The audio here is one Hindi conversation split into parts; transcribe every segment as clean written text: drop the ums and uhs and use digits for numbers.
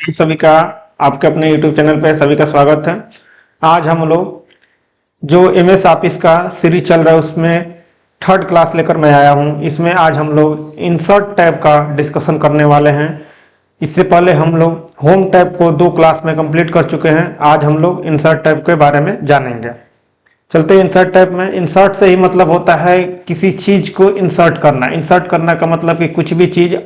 सभी का आपके अपने YouTube चैनल पे सभी का स्वागत है। आज हम लोग जो MS ऑफिस का सीरीज चल रहा है उसमें थर्ड क्लास लेकर मैं आया हूँ। इसमें आज हम लोग इंसर्ट टैब का डिस्कशन करने वाले हैं। इससे पहले हम लोग होम टैब को 2 क्लास में कंप्लीट कर चुके हैं। आज हम लोग इंसर्ट टैब के बारे में जानेंगे। चलते हैं इंसर्ट टैब में। इंसर्ट से ही मतलब होता है किसी चीज को इंसर्ट करना। इंसर्ट करना का मतलब कि कुछ भी चीज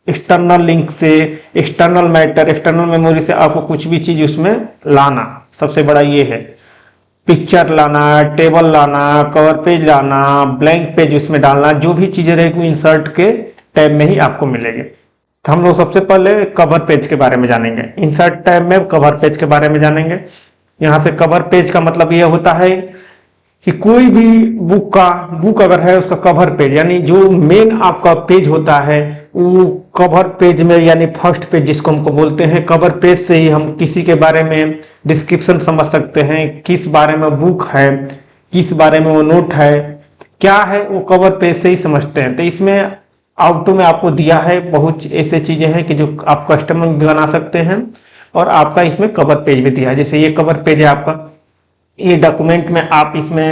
एक्सटर्नल लिंक से, एक्सटर्नल मैटर, एक्सटर्नल मेमोरी से आपको कुछ भी चीज उसमें लाना, सबसे बड़ा ये है। पिक्चर लाना, टेबल लाना, कवर पेज लाना, ब्लैंक पेज उसमें डालना, जो भी चीजें रहेगी इंसर्ट के टैब में ही आपको मिलेगी। तो हम लोग सबसे पहले कवर पेज के बारे में जानेंगे। इंसर्ट टैब में कवर पेज के बारे में जानेंगे। यहाँ से कवर पेज का मतलब यह होता है कि कोई भी बुक अगर है उसका कवर पेज यानी जो मेन आपका पेज होता है वो कवर पेज में यानी फर्स्ट पेज जिसको हमको बोलते हैं, कवर पेज से ही हम किसी के बारे में डिस्क्रिप्शन समझ सकते हैं, किस बारे में बुक है, किस बारे में वो नोट है, क्या है, वो कवर पेज से ही समझते हैं। तो इसमें आउटो में आपको दिया है बहुत ऐसे चीजें हैं कि जो आप कस्टमर भी बना सकते हैं और आपका इसमें कवर पेज भी दिया है। जैसे ये कवर पेज है आपका, ये डॉक्यूमेंट में आप इसमें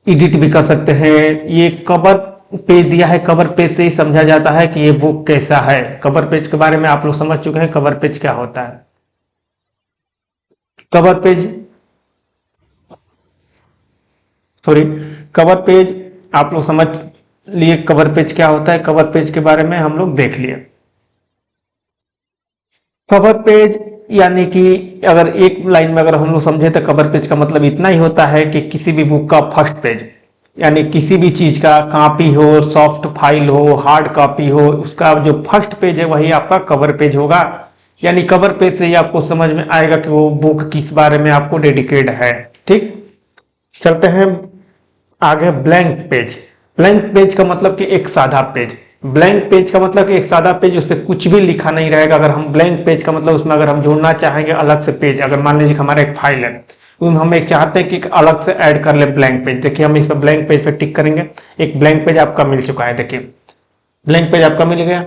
एडिट भी कर सकते हैं। ये कवर पेज दिया है, कवर पेज से ही समझा जाता है कि ये बुक कैसा है। कवर पेज के बारे में आप लोग समझ चुके हैं कवर पेज क्या होता है। Cover page, sorry, cover page आप लोग समझ लिए कवर पेज क्या होता है। कवर पेज के बारे में हम लोग देख लिए। कवर पेज यानी कि अगर एक लाइन में अगर हम लोग समझे तो कवर पेज का मतलब इतना ही होता है कि किसी भी बुक का फर्स्ट पेज यानी किसी भी चीज का कॉपी हो, सॉफ्ट फाइल हो, हार्ड कॉपी हो, उसका जो फर्स्ट पेज है वही आपका कवर पेज होगा। यानी कवर पेज से ही आपको समझ में आएगा कि वो बुक किस बारे में आपको डेडिकेट है। ठीक, चलते हैं आगे। Blank page. ब्लैंक पेज का मतलब कि एक सादा पेज। ब्लैंक पेज का मतलब कि एक सादा पेज, उस पर कुछ भी लिखा नहीं रहेगा। अगर हम ब्लैंक पेज का मतलब उसमें अगर हम जोड़ना चाहेंगे अलग से पेज, अगर मान लीजिए हमारा एक फाइल है उसमें हम एक चाहते हैं कि अलग से ऐड कर ले ब्लैंक पेज। देखिए हम इस पर ब्लैंक पेज पे टिक करेंगे, एक ब्लैंक पेज आपका मिल चुका है। देखिए ब्लैंक पेज आपका मिल गया।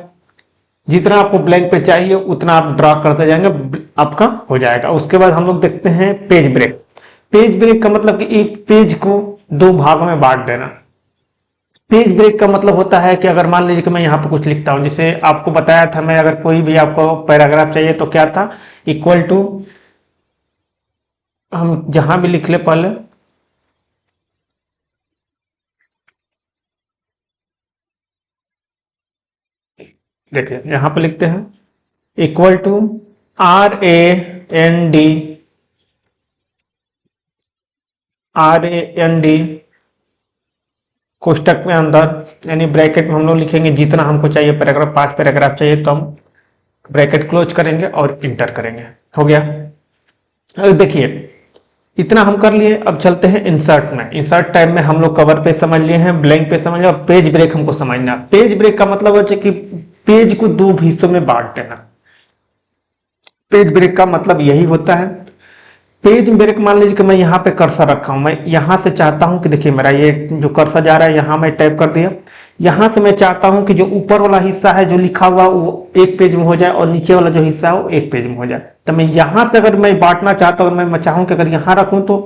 जितना आपको ब्लैंक पेज चाहिए उतना आप ड्रा करते जाएंगे, आपका हो जाएगा। उसके बाद हम लोग देखते हैं पेज ब्रेक। पेज ब्रेक का मतलब कि एक पेज को 2 भागों में बांट देना। पेज ब्रेक का मतलब होता है कि अगर मान लीजिए कि मैं यहाँ पे कुछ लिखता हूँ, जिसे आपको बताया था मैं, अगर कोई भी आपको पैराग्राफ चाहिए तो क्या था, इक्वल टू, हम जहां भी लिख ले पहले, देखिए यहां पे लिखते हैं इक्वल टू RAND, RAND कोष्टक में अंदर यानी ब्रैकेट में हम लोग लिखेंगे जितना हमको चाहिए पैराग्राफ, 5 पैराग्राफ चाहिए तो हम ब्रैकेट क्लोज करेंगे और इंटर करेंगे। हो गया। देखिए इतना हम कर लिए। अब चलते हैं इंसर्ट में। इंसर्ट टाइम में हम लोग कवर पेज समझ लिए हैं, ब्लैंक पेज समझ लिया, और पेज ब्रेक हमको समझना। पेज ब्रेक का मतलब होता है कि पेज को 2 हिस्सों में बांट देना। पेज ब्रेक का मतलब यही होता है। पेज ब्रेक, मान लीजिए कि मैं यहाँ पे कर्सर रखा हूं, मैं यहां से चाहता हूं कि देखिए मेरा ये जो कर्सर जा रहा है यहां मैं टैप कर दिया। यहां से मैं चाहता हूं कि जो ऊपर वाला हिस्सा है जो लिखा हुआ वो एक पेज में हो जाए और नीचे वाला जो हिस्सा है वो एक पेज में हो जाए। तो मैं यहां से अगर मैं बांटना चाहता हूं, मैं चाहूं कि अगर यहां रखूं तो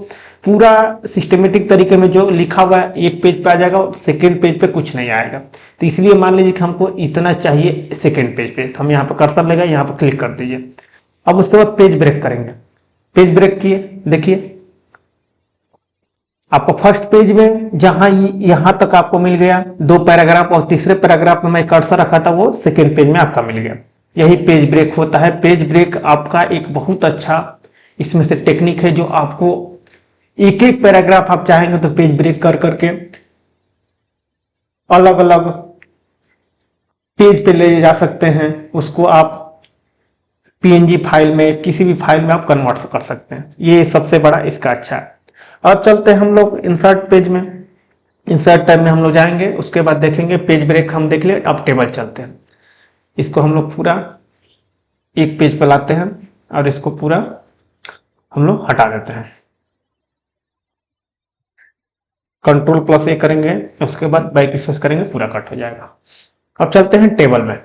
पूरा सिस्टमेटिक तरीके में जो लिखा हुआ है एक पेज पे आ जाएगा और सेकेंड पेज पे कुछ नहीं आएगा। तो इसलिए मान लीजिए कि हमको इतना चाहिए सेकेंड पेज पे, तो हम यहाँ पे कर्सर लेगा, यहाँ पे क्लिक कर दीजिए। अब उसके बाद पेज ब्रेक करेंगे। पेज ब्रेक किए, देखिए आपको फर्स्ट पेज में जहां यहां तक आपको मिल गया 2 पैराग्राफ, और तीसरे पैराग्राफ में मैं कर्सर रखा था वो सेकेंड पेज में आपका मिल गया। यही पेज ब्रेक होता है। पेज ब्रेक आपका एक बहुत अच्छा इसमें से टेक्निक है जो आपको एक एक पैराग्राफ आप चाहेंगे तो पेज ब्रेक कर करके अलग अलग पेज पे ले जा सकते हैं। उसको आप PNG फाइल में, किसी भी फाइल में आप कन्वर्ट कर सकते हैं। ये सबसे बड़ा इसका अच्छा है। अब चलते हैं हम लोग इंसर्ट पेज में। इंसर्ट टैब में हम लोग जाएंगे, उसके बाद देखेंगे पेज ब्रेक हम देख लिए। अब टेबल चलते हैं। इसको हम लोग पूरा एक पेज पर लाते हैं और इसको पूरा हम लोग हटा देते हैं। Ctrl+A करेंगे, उसके बाद बैक स्पेस करेंगे, पूरा कट हो जाएगा। अब चलते हैं टेबल में।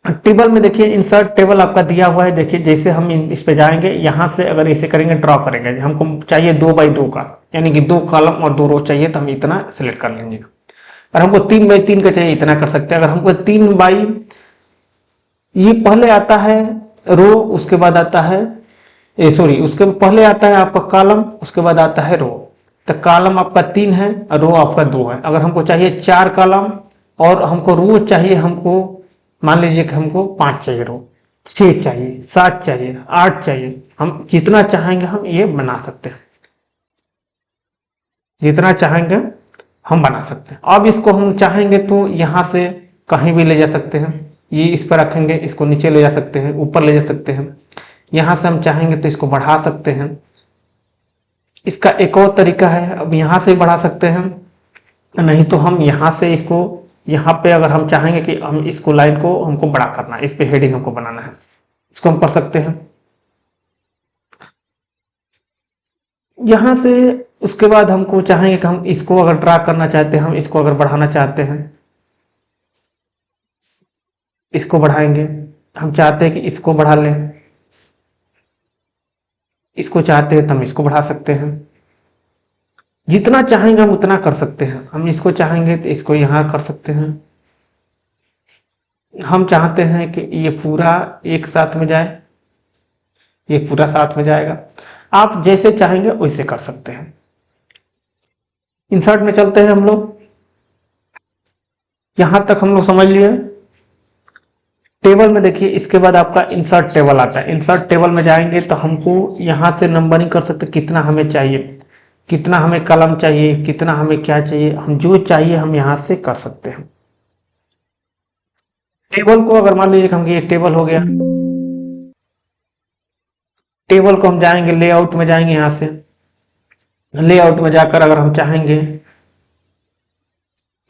टेबल में देखिए इंसर्ट टेबल आपका दिया हुआ है। देखिए जैसे हम इस पे जाएंगे, यहाँ से अगर इसे करेंगे ड्रॉ करेंगे, हमको चाहिए 2 बाई 2 का, यानी कि 2 कॉलम और 2 रो चाहिए, तो हम इतना सिलेक्ट कर लेंगे। और हमको 3 बाई 3 का चाहिए, इतना कर सकते हैं। अगर हमको 3 बाई, ये पहले आता है रो, उसके बाद आता है सॉरी, उसके पहले आता है आपका कॉलम, उसके बाद आता है रो। तो कॉलम आपका 3 है और रो आपका 2 है। अगर हमको चाहिए 4 कॉलम और हमको रो चाहिए, हमको मान लीजिए कि हमको 5 चाहिए रो, 6 चाहिए, 7 चाहिए, 8 चाहिए, हम जितना चाहेंगे हम ये बना सकते हैं, जितना चाहेंगे हम बना सकते हैं। अब इसको हम चाहेंगे तो यहाँ से कहीं भी ले जा सकते हैं, ये इस पर रखेंगे, इसको नीचे ले जा सकते हैं, ऊपर ले जा सकते हैं। यहाँ से हम चाहेंगे तो इसको बढ़ा सकते हैं। इसका एक और तरीका है, अब यहाँ से बढ़ा सकते हैं, नहीं तो हम यहाँ से इसको, यहाँ पे अगर हम चाहेंगे कि हम इसको लाइन को हमको बड़ा करना है, इस पे हेडिंग हमको बनाना है, इसको हम कर सकते हैं यहाँ से। उसके बाद हमको चाहेंगे कि हम इसको अगर ड्रा करना चाहते हैं, हम इसको अगर बढ़ाना चाहते हैं, इसको बढ़ाएंगे। हम चाहते हैं कि इसको बढ़ा लें, इसको चाहते हैं तो हम इसको बढ़ा सकते हैं। जितना चाहेंगे हम उतना कर सकते हैं। हम इसको चाहेंगे तो इसको यहाँ कर सकते हैं। हम चाहते हैं कि ये पूरा एक साथ में जाए, ये पूरा साथ में जाएगा। आप जैसे चाहेंगे वैसे कर सकते हैं। इंसर्ट में चलते हैं हम लोग, यहां तक हम लोग समझ लिए। टेबल में देखिए, इसके बाद आपका इंसर्ट टेबल आता है। इंसर्ट टेबल में जाएंगे तो हमको यहां से नंबरिंग कर सकते, कितना हमें चाहिए, कितना हमें कलम चाहिए, कितना हमें क्या चाहिए, हम जो चाहिए हम यहां से कर सकते हैं। टेबल को अगर मान लीजिए हम, ये टेबल हो गया, टेबल को हम जाएंगे लेआउट में, जाएंगे यहां से लेआउट में जाकर अगर हम चाहेंगे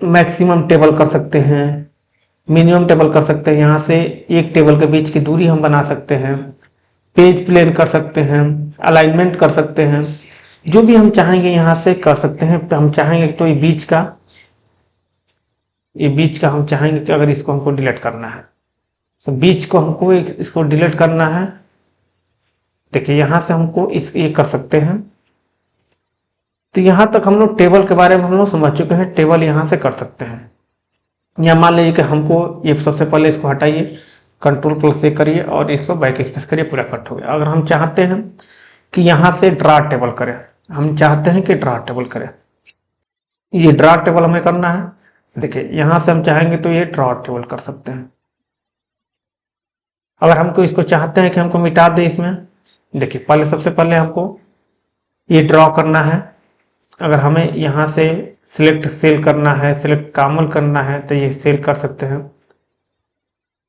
मैक्सिमम टेबल कर सकते हैं, मिनिमम टेबल कर सकते हैं। यहाँ से एक टेबल के बीच की दूरी हम बना सकते हैं, पेज प्लेन कर सकते हैं, अलाइनमेंट कर सकते हैं, जो भी हम चाहेंगे यहाँ से कर सकते हैं। हम चाहेंगे तो ये बीच का हम चाहेंगे कि अगर इसको हमको डिलीट करना है, तो बीच को हमको इसको डिलीट करना है। देखिए यहाँ से हमको ये कर सकते हैं। तो यहाँ तक हम लोग टेबल के बारे में हम लोग समझ चुके हैं। टेबल यहाँ से कर सकते हैं। या मान लीजिए कि हमको ये, सबसे पहले इसको हटाइए, Ctrl+A करिए और इसको बैक स्पेस करिए, पूरा कट हो गया। अगर हम चाहते हैं कि यहाँ से ड्रा टेबल करें, हम चाहते हैं कि ड्रा टेबल करें, ये ड्रा टेबल हमें करना है। देखिए यहाँ से हम चाहेंगे तो ये ड्रा टेबल कर सकते हैं। अगर हमको इसको चाहते हैं कि हमको मिटा दे इसमें, देखिए पहले सबसे पहले हमको ये ड्रॉ करना है। अगर हमें यहाँ से सिलेक्ट सेल करना है, सिलेक्ट कॉमन करना है, तो ये सेल कर सकते हैं।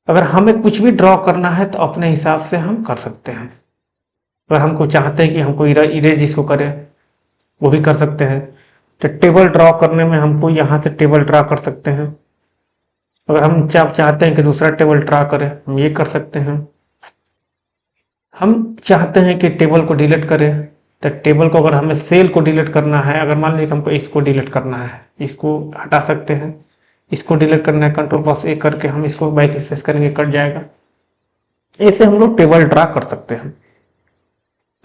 अगर हमें कुछ भी ड्रॉ करना है तो अपने हिसाब से हम कर सकते हैं। अगर हमको चाहते हैं कि हमको इरेज इसको करें, वो भी कर सकते हैं। तो टेबल ड्रॉ करने में हमको यहाँ से टेबल ड्रॉ कर सकते हैं। अगर हम चाहते हैं कि दूसरा टेबल ड्रॉ करें, हम ये कर सकते हैं। हम चाहते हैं कि टेबल को डिलीट करें, तो टेबल को अगर हमें सेल को डिलीट करना है, अगर मान लीजिए हमको इसको डिलीट करना है, इसको हटा सकते हैं। इसको डिलीट करना है, Ctrl+A करके हम इसको बैक स्पेस करेंगे, कट जाएगा। ऐसे हम लोग टेबल ड्रा कर सकते हैं।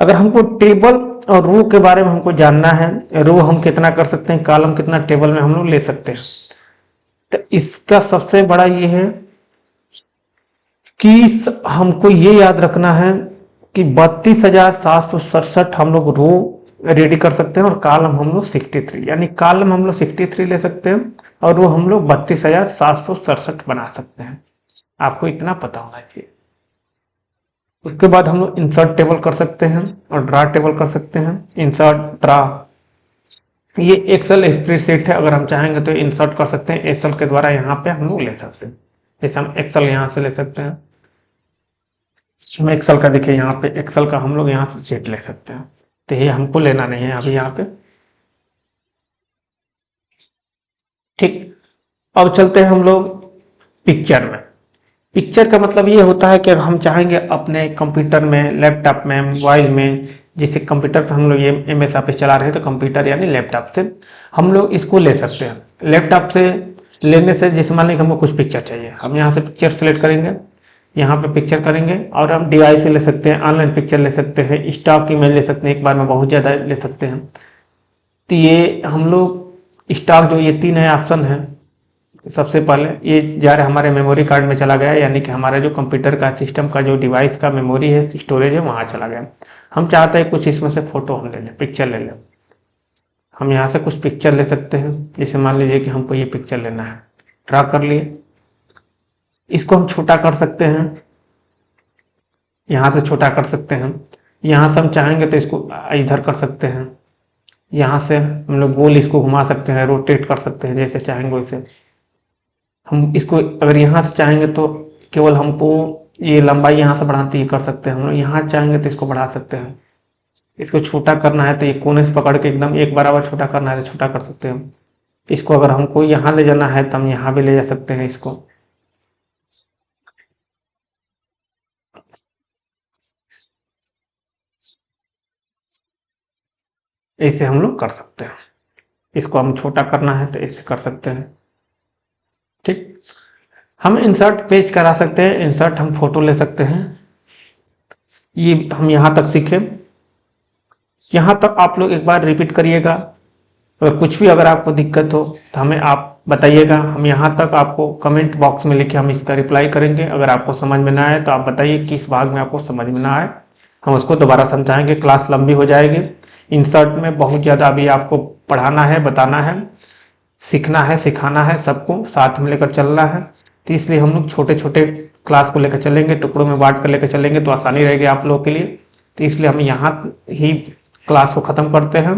अगर हमको टेबल और रो के बारे में हमको जानना है, रो हम कितना कर सकते हैं, कॉलम कितना टेबल में हम लोग ले सकते हैं, तो इसका सबसे बड़ा ये है कि हमको ये याद रखना है कि 32,767 हम लोग रो रेडी कर सकते हैं और कॉलम हम लोग 63, यानी कॉलम हम लोग 63 ले सकते हैं और वो हम लोग 32,767 बना सकते हैं। आपको इतना पता होना चाहिए। उसके बाद हम लोग इंसर्ट टेबल कर सकते हैं और ड्रा टेबल कर सकते हैं। इंसर्ट ड्रा, ये एक्सेल स्प्रेडशीट है। अगर हम चाहेंगे तो इंसर्ट कर सकते हैं, एक्सेल के द्वारा यहाँ पे हम लोग ले सकते हैं। जैसे हम एक्सेल यहाँ से ले सकते हैं, हम एक्सेल का देखिए यहाँ पे एक्सेल का हम लोग यहाँ से शीट ले सकते हैं। तो ये हमको लेना नहीं है अभी यहाँ पे। ठीक, अब चलते हैं हम लोग पिक्चर में। पिक्चर का मतलब ये होता है कि हम चाहेंगे अपने कंप्यूटर में, लैपटॉप में, मोबाइल में, जैसे कंप्यूटर पर हम लोग ये MS ऑफिस चला रहे हैं तो कंप्यूटर यानी लैपटॉप से हम लोग इसको ले सकते हैं। लैपटॉप से लेने से जैसे मान लीजिए हमको कुछ पिक्चर चाहिए, हम यहाँ से पिक्चर सेलेक्ट करेंगे, यहाँ पे पिक्चर करेंगे और हम डिवाइस से ले सकते हैं, ऑनलाइन पिक्चर ले सकते हैं, स्टॉक इमेज ले सकते हैं, एक बार में बहुत ज़्यादा ले सकते हैं। तो ये हम लोग स्टॉक जो ये 3 है ऑप्शन है। सबसे पहले ये जा रहा हमारे मेमोरी कार्ड में चला गया, यानी कि हमारा जो कंप्यूटर का सिस्टम का जो डिवाइस का मेमोरी है, स्टोरेज है, वहाँ चला गया। हम चाहते हैं कुछ इसमें से फोटो हम ले लें, पिक्चर ले लें। हम यहाँ से कुछ पिक्चर ले सकते हैं। जैसे मान लीजिए कि हमको ये पिक्चर लेना है, ड्रा कर लिए। इसको हम छोटा कर सकते हैं, यहाँ से छोटा कर सकते हैं। यहाँ से हम चाहेंगे तो इसको इधर कर सकते हैं। यहाँ से हम लोग गोल इसको घुमा सकते हैं, रोटेट कर सकते हैं, जैसे चाहेंगे वैसे। हम इसको अगर यहाँ से चाहेंगे तो केवल हमको ये लंबाई यहाँ से बढ़ाते ही कर सकते हैं। हम लोग यहाँ चाहेंगे तो इसको बढ़ा सकते हैं। इसको छोटा करना है तो ये कोने से पकड़ के एकदम एक बराबर छोटा करना है तो छोटा कर सकते हैं। इसको अगर हमको यहाँ ले जाना है तो हम यहाँ भी ले जा सकते हैं इसको। ऐसे हम लोग कर सकते हैं। इसको हम छोटा करना है तो ऐसे कर सकते हैं। ठीक, हम इंसर्ट पेज करा सकते हैं, इंसर्ट हम फोटो ले सकते हैं। ये हम यहाँ तक सीखे। यहाँ तक आप लोग एक बार रिपीट करिएगा। अगर कुछ भी अगर आपको दिक्कत हो तो हमें आप बताइएगा। हम यहाँ तक आपको कमेंट बॉक्स में लिखे हम इसका रिप्लाई करेंगे। अगर आपको समझ में ना आए तो आप बताइए किस भाग में आपको समझ में ना आए, हम उसको दोबारा समझाएंगे। क्लास लंबी हो जाएगी। इंसर्ट में बहुत ज़्यादा अभी आपको पढ़ाना है, बताना है, सीखना है, सिखाना है, सबको साथ में लेकर चलना है। तो इसलिए हम लोग छोटे छोटे क्लास को लेकर चलेंगे, टुकड़ों में बांट कर लेकर चलेंगे तो आसानी रहेगी आप लोगों के लिए। तो इसलिए हम यहाँ ही क्लास को ख़त्म करते हैं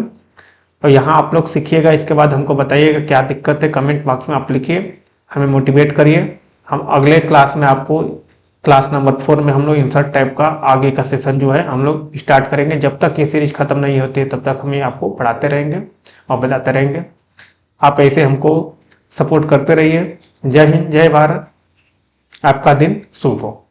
और यहाँ आप लोग सीखिएगा। इसके बाद हमको बताइएगा क्या दिक्कत है, कमेंट बॉक्स में आप लिखिए, हमें मोटिवेट करिए। हम अगले क्लास में आपको क्लास नंबर 4 में हम लोग इंसर्ट टाइप का आगे का सेशन जो है हम लोग स्टार्ट करेंगे। जब तक ये सीरीज खत्म नहीं होती है तब तक हम ये आपको पढ़ाते रहेंगे और बताते रहेंगे। आप ऐसे हमको सपोर्ट करते रहिए। जय हिंद, जय भारत। आपका दिन शुभ हो।